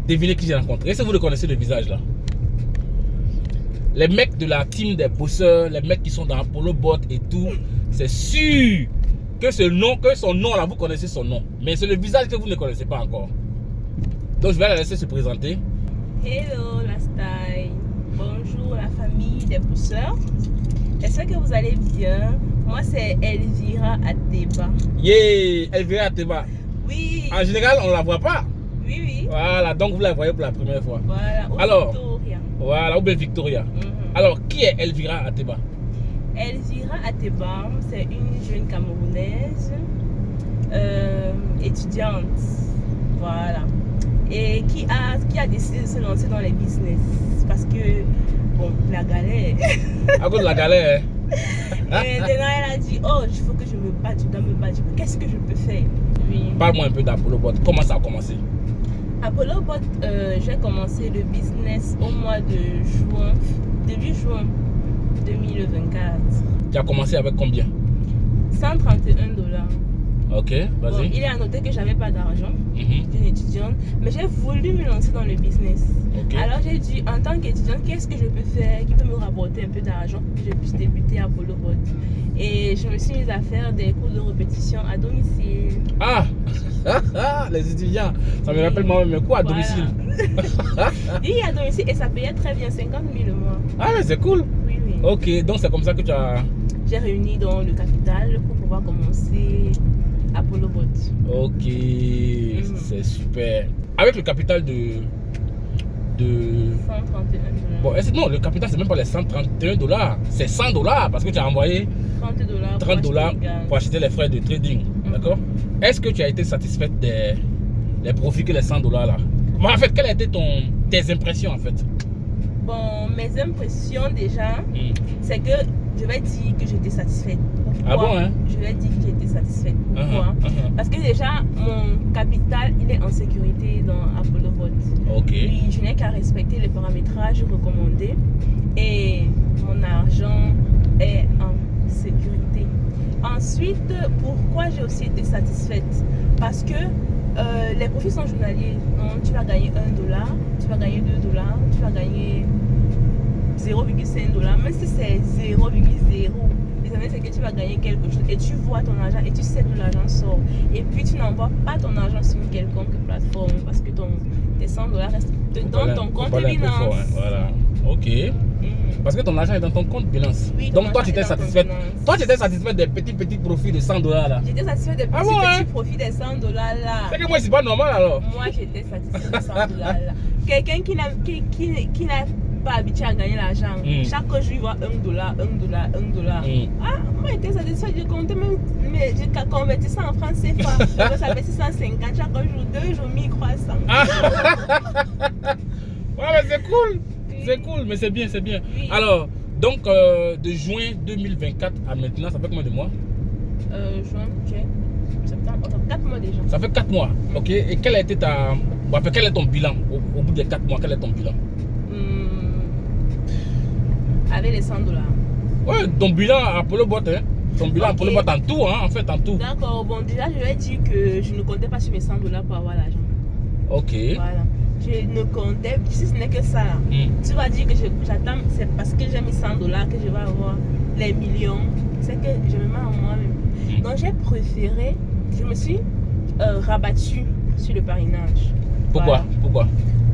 Devinez qui j'ai rencontré. Est-ce que vous le connaissez le visage là? Les mecs de la team des bosseurs, les mecs qui sont dans Apollo Bot et tout, c'est sûr que son nom là, vous connaissez son nom. Mais c'est le visage que vous ne connaissez pas encore. Donc je vais la laisser se présenter. Hello la style. Bonjour la famille des bosseurs. J'espère que vous allez bien. Moi c'est Elvira Ateba. Yeah, Elvira Ateba. Oui. En général, on ne la voit pas. Oui, oui. Voilà, donc vous la voyez pour la première fois. Voilà, alors, Victoria. Voilà, ou bien Victoria. Alors, qui est Elvira Ateba? Elvira Ateba, c'est une jeune Camerounaise, étudiante. Voilà. Et qui a décidé de se lancer dans les business. Parce que, bon, la galère. À cause de la galère. Et maintenant, elle a dit, oh, il faut que je me batte, je dois me battre. Qu'est-ce que je peux faire? Oui. Parle-moi un peu d'Apollo Bot. Comment ça a commencé? Apollo Bot, j'ai commencé le business au mois de juin, début juin 2024. Tu as commencé avec combien? 131 $. Ok, vas-y. Bon, il est à noter que j'avais pas d'argent d'une étudiante, mais j'ai voulu me lancer dans le business. Okay. Alors j'ai dit, en tant qu'étudiante, qu'est-ce que je peux faire qui peut me rapporter un peu d'argent pour que je puisse débuter à Apollo Bot? Et je me suis mise à faire des cours de répétition à domicile. Ah, les étudiants, ça me rappelle moi-même mes cours à domicile. Oui, à domicile, et ça payait très bien, 50 000 le mois. Ah, mais c'est cool. Oui, oui. Ok, donc c'est comme ça que tu as... J'ai réuni dans le capital pour pouvoir commencer Apollo Bot. Ok, c'est super. Avec le capital de 131 $. Bon, non, le capital c'est même pas les 131 $, c'est 100 $ parce que tu as envoyé 30 $ pour acheter les frais de trading. D'accord? Est-ce que tu as été satisfaite des profits que les 100 $ là? Mais en fait, quelles étaient tes impressions en fait? Bon, mes impressions déjà, c'est que je vais dire que j'étais satisfaite. Pourquoi? Ah bon, hein? Je vais dire que j'étais satisfaite. Pourquoi? Parce que déjà, mon capital, il est en sécurité dans Apollo Bot. Ok. Oui, je n'ai qu'à respecter les paramétrages recommandés et mon argent est en sécurité. Ensuite, pourquoi j'ai aussi été satisfaite? Parce que les profits sont journaliers. Donc, tu vas gagner 1 $, tu vas gagner 2 $, tu vas gagner 0,5 $. Même si c'est 0,0, l'essentiel c'est que tu vas gagner quelque chose et tu vois ton argent et tu sais que l'argent sort. Et puis tu n'envoies pas ton argent sur une quelconque plateforme parce que tes 100 $ restent dans ton compte Binance. Voilà. Ok. Parce que ton argent est dans ton compte Binance. Oui, donc toi tu étais satisfaite. Toi tu étais satisfaite des petits profits de 100 $ là. J'étais satisfaite des petits profits des 100 $ là. C'est que moi c'est pas normal alors. Moi j'étais satisfaite des 100 $ là. Quelqu'un qui n'a pas habitué à gagner l'argent, chaque jour il voit 1 $, 1 $, 1 $. Ah, moi j'étais satisfaite, je comptais même, mais j'ai converti ça en francs CFA. Donc ça fait 650 chaque jour, 2 jours 1000 croissants. Ouais, mais c'est cool. C'est cool, mais c'est bien, c'est bien. Oui. Alors, donc de juin 2024 à maintenant, ça fait combien de mois? Juin, juillet, septembre, 4 mois déjà. Ça fait 4 mois, ok. Et quel a été quel est ton bilan au bout des 4 mois? Quel est ton bilan? Avec les 100 $. Ouais, ton bilan à Apollo Bot, hein? Ton bilan à Apollo Bot en tout, hein? En fait, en tout. D'accord, bon, déjà, je vais dire que je ne comptais pas sur mes 100 $ pour avoir l'argent. Ok. Voilà. Je ne comptais, si ce n'est que ça, tu vas dire que j'attends, c'est parce que j'ai mis 100 $ que je vais avoir les millions. C'est que je me mets en moi-même. Donc j'ai préféré, je me suis rabattue sur le parrainage. Pourquoi? Voilà. Pourquoi?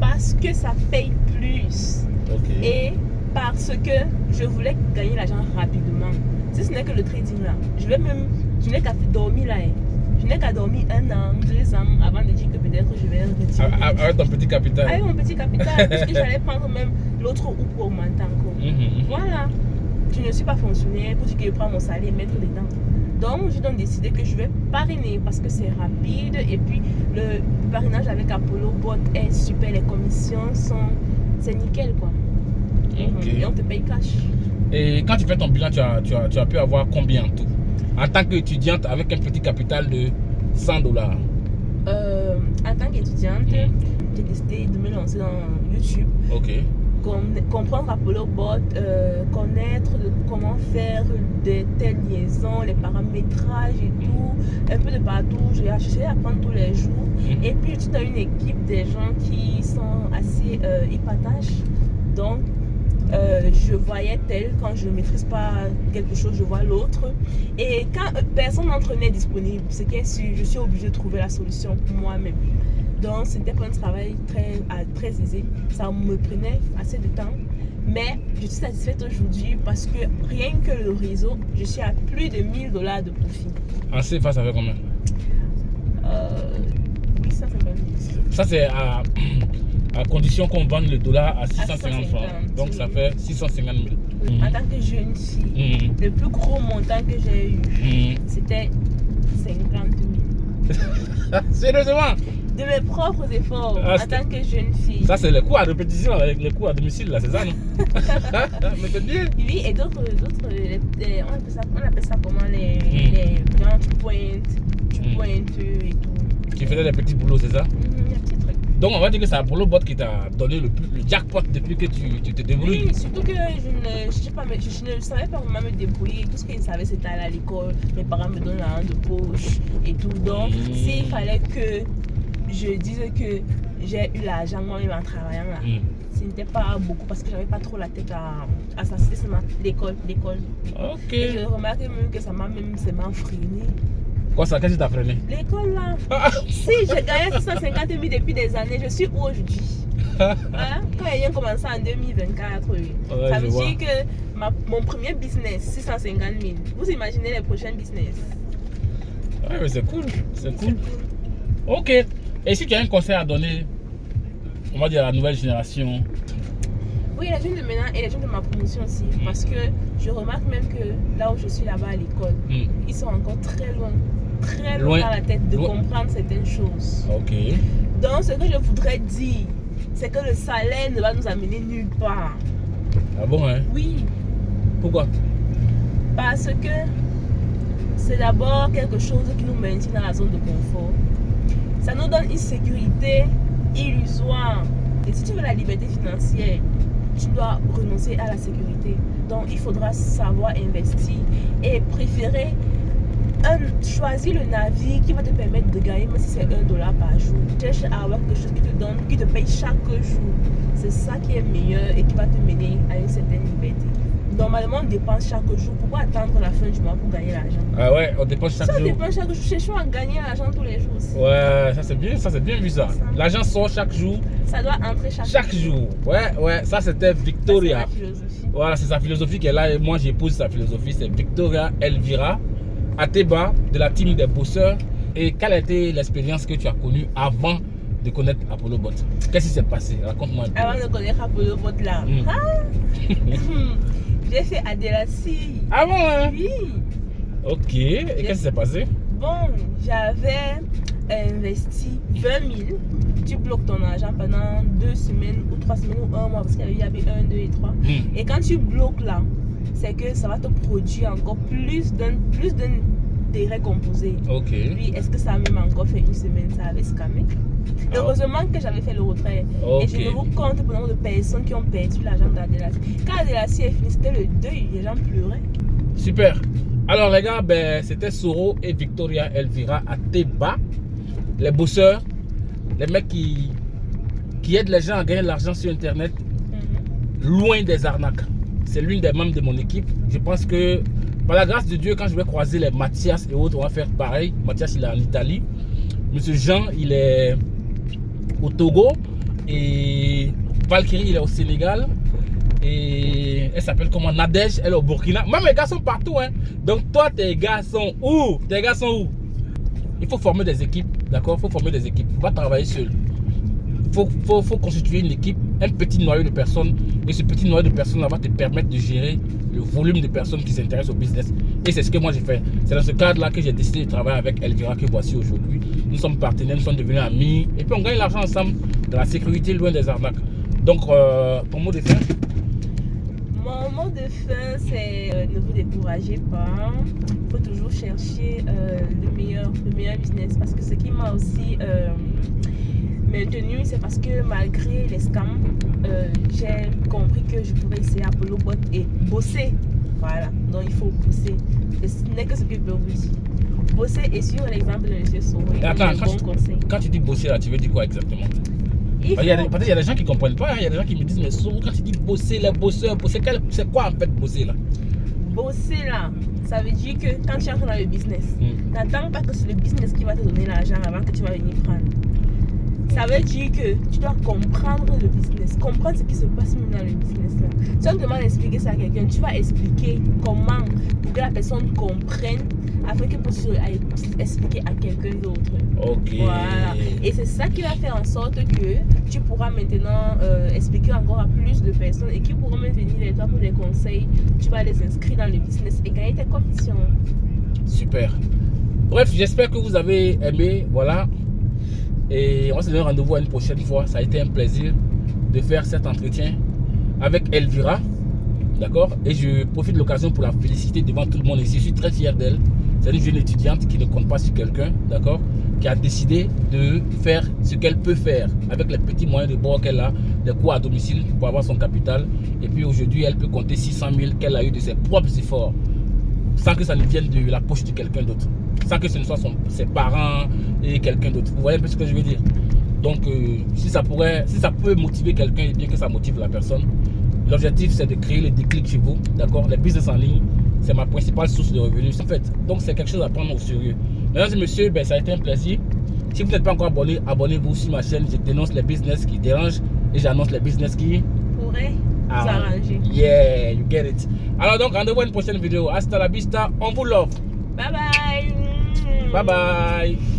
Parce que ça paye plus. Okay. Et parce que je voulais gagner l'argent rapidement. Si ce n'est que le trading là, je n'ai qu'à dormir là. Je n'ai qu'à dormir 1 an, 2 ans avant de dire que peut-être je vais retirer. Avec ton petit capital. Avec mon petit capital, puisque j'allais prendre même l'autre ou pour augmenter encore. Voilà. Je ne suis pas fonctionnaire pour dire que je prends mon salaire et mettre dedans. Donc, j'ai donc décidé que je vais parrainer parce que c'est rapide et puis le parrainage avec Apollo Bot est super. Les commissions c'est nickel quoi. Et on te paye cash. Et quand tu fais ton bilan, tu as pu avoir combien en tout? En tant qu'étudiante avec un petit capital de 100 $. En tant qu'étudiante, j'ai décidé de me lancer dans YouTube. Ok. comprendre Apollo Bot, connaître comment faire de telles liaisons, les paramétrages et tout, un peu de partout. J'essaie d'apprendre tous les jours. Et puis je suis dans une équipe des gens qui sont assez hypataches. Donc je voyais tel, quand je ne maîtrise pas quelque chose, je vois l'autre. Et quand personne d'entre eux n'est disponible, ce qui est sûr, je suis obligée de trouver la solution pour moi-même. Donc, ce n'était pas un travail très aisé. Ça me prenait assez de temps. Mais je suis satisfaite aujourd'hui parce que rien que le réseau, je suis à plus de $1000 de profit. En CFA, ça fait combien? 850 000. Ça, c'est à condition qu'on vende le dollar à 650 francs. Donc, oui. ça fait 650 000. Oui. En tant que jeune fille, le plus gros montant que j'ai eu, c'était 50 000. Sérieusement? De mes propres efforts en tant que jeune fille. Ça, c'est les cours à répétition avec les cours à domicile, là, c'est ça, non? Mais c'est bien. Oui, et d'autres on appelle ça comment les gens, tu pointes et tout. Tu faisais des petits boulots, c'est ça? Des petits trucs. Donc, on va dire que c'est Apollo Bot qui t'a donné le jackpot depuis que tu te débrouilles. Oui, surtout que je ne savais pas vraiment me débrouiller. Tout ce que je savais, c'était aller à l'école. Mes parents me donnent l'argent de poche et tout. Donc, s'il fallait que je dise que j'ai eu l'argent moi-même en travaillant là, ce n'était pas beaucoup parce que j'avais pas trop la tête à ça. C'était seulement l'école. Ok. Et je remarquais même que ça m'a freiné. Quoi, ça, qu'est-ce qui t'a freiné? L'école là. Si je gagnais 650 000 depuis des années, je suis où aujourd'hui? Voilà. Quand j'ai commencé en 2024, ça veut dire que mon premier business, 650 000. Vous imaginez les prochains business? Ouais, mais c'est cool. C'est cool. Ok. Et si tu as un conseil à donner, on va dire à la nouvelle génération? Oui, les jeunes de maintenant et les jeunes de ma promotion aussi. Parce que je remarque même que là où je suis là-bas à l'école, ils sont encore très loin dans la tête de comprendre certaines choses. Ok. Donc, ce que je voudrais dire, c'est que le salaire ne va nous amener nulle part. Ah bon, hein? Oui. Pourquoi? Parce que c'est d'abord quelque chose qui nous maintient dans la zone de confort. Ça nous donne une sécurité illusoire. Et si tu veux la liberté financière, tu dois renoncer à la sécurité. Donc, il faudra savoir investir et préférer choisir le navire qui va te permettre de gagner, même si c'est $1 par jour. Cherche à avoir quelque chose qui te paye chaque jour. C'est ça qui est meilleur et qui va te mener à une certaine liberté. Normalement, on dépense chaque jour. Pourquoi attendre la fin du mois pour gagner l'argent? Ah ouais, on dépense chaque jour. On dépense chaque jour. Cherchons à gagner l'argent tous les jours aussi. Ouais, ça c'est bien vu ça. L'argent sort chaque jour. Ça doit entrer chaque jour. Ouais, ça c'était Victoria. Ça, c'est la philosophie. Voilà, c'est sa philosophie qui est là et moi j'épouse sa philosophie. C'est Victoria Elvira Ateba de la team des bosseurs. Et quelle a été l'expérience que tu as connue avant de connaître Apollo Bot? Qu'est-ce qui s'est passé? Raconte-moi un peu. Avant de connaître Apollo Bot là. J'ai fait Adelassi. Ah bon, hein? Oui. Ok. Et qu'est-ce qui s'est passé? Bon, j'avais investi 20 000. Tu bloques ton argent pendant 2 semaines ou 3 semaines ou 1 mois parce qu'il y avait 1, 2 et 3. Et quand tu bloques là, c'est que ça va te produire encore plus d'un intérêt composé. Ok. Puis est-ce que ça a même encore fait 1 semaine, ça avait scammé? Heureusement que j'avais fait le retrait. Okay. Et je me rends compte pour le nombre de personnes qui ont perdu l'argent d'Adelassi. Quand Adelassi est fini, c'était le deuil, les gens pleuraient. Super. Alors les gars, c'était Soro et Victoria Elvira Ateba, les bosseurs, les mecs qui aident les gens à gagner de l'argent sur internet, loin des arnaques. C'est l'une des membres de mon équipe. Je pense que par la grâce de Dieu, quand je vais croiser les Mathias et autres, on va faire pareil. Mathias, il est en Italie. Monsieur Jean, il est au Togo. Et Valkyrie, il est au Sénégal. Et elle s'appelle comment? Nadège, elle est au Burkina. Même mes gars sont partout, hein. Donc toi, tes gars sont où? Il faut former des équipes, d'accord? Il faut former des équipes. Il ne faut pas travailler seul. Il faut constituer une équipe, un petit noyau de personnes. Et ce petit noyau de personnes va te permettre de gérer le volume de personnes qui s'intéressent au business. Et c'est ce que moi j'ai fait. C'est dans ce cadre-là que j'ai décidé de travailler avec Elvira que voici aujourd'hui. Nous sommes partenaires, nous sommes devenus amis. Et puis on gagne l'argent ensemble dans la sécurité, loin des arnaques. Donc, ton mot de fin? Mon mot de fin, c'est ne vous découragez pas. Il faut toujours chercher le meilleur business. Parce que ce qui m'a aussi maintenu, c'est parce que malgré les scams, j'ai compris que je pouvais essayer Apollo Bot et bosser. Voilà, donc il faut bosser. Et ce n'est que ce que je peux vous dire. Bosser et suivre l'exemple de M. Soro. Attends, quand tu dis bosser là, tu veux dire quoi exactement? Parce qu'il y a des gens qui ne comprennent pas, il y a des gens qui me disent, mais Soro, quand tu dis bosser, les bosseurs, c'est quoi en fait bosser là? Bosser là, ça veut dire que quand tu entres dans le business, n'attends pas que c'est le business qui va te donner l'argent avant que tu vas venir prendre. Ça veut dire que tu dois comprendre le business, comprendre ce qui se passe dans le business là. Si on te demande d'expliquer ça à quelqu'un, tu vas expliquer comment pour que la personne comprenne afin que pour expliquer à quelqu'un d'autre. Ok. Voilà. Et c'est ça qui va faire en sorte que tu pourras maintenant expliquer encore à plus de personnes et qui pourront même venir vers toi pour des conseils. Tu vas les inscrire dans le business et gagner tes commissions. Super. Bref, j'espère que vous avez aimé. Voilà. Et on va se donner rendez-vous à une prochaine fois. Ça a été un plaisir de faire cet entretien avec Elvira. D'accord? Et je profite de l'occasion pour la féliciter devant tout le monde ici. Je suis très fier d'elle. C'est une jeune étudiante qui ne compte pas sur quelqu'un, d'accord? Qui a décidé de faire ce qu'elle peut faire avec les petits moyens de bord qu'elle a, des cours à domicile pour avoir son capital. Et puis aujourd'hui, elle peut compter 600 000 qu'elle a eu de ses propres efforts, sans que ça ne vienne de la poche de quelqu'un d'autre, sans que ce ne soit ses parents et quelqu'un d'autre. Vous voyez un peu ce que je veux dire? Donc, si ça peut motiver quelqu'un, et bien que ça motive la personne, l'objectif c'est de créer le déclic chez vous, d'accord? Les business en ligne, c'est ma principale source de revenus. En fait, donc c'est quelque chose à prendre au sérieux. Mesdames et messieurs, ça a été un plaisir. Si vous n'êtes pas encore abonné, abonnez-vous sur ma chaîne. Je dénonce les business qui dérangent et j'annonce les business qui pourraient vous arranger. Yeah, you get it. Alors donc, rendez-vous à une prochaine vidéo. Hasta la vista, on vous love. Bye bye. Bye bye.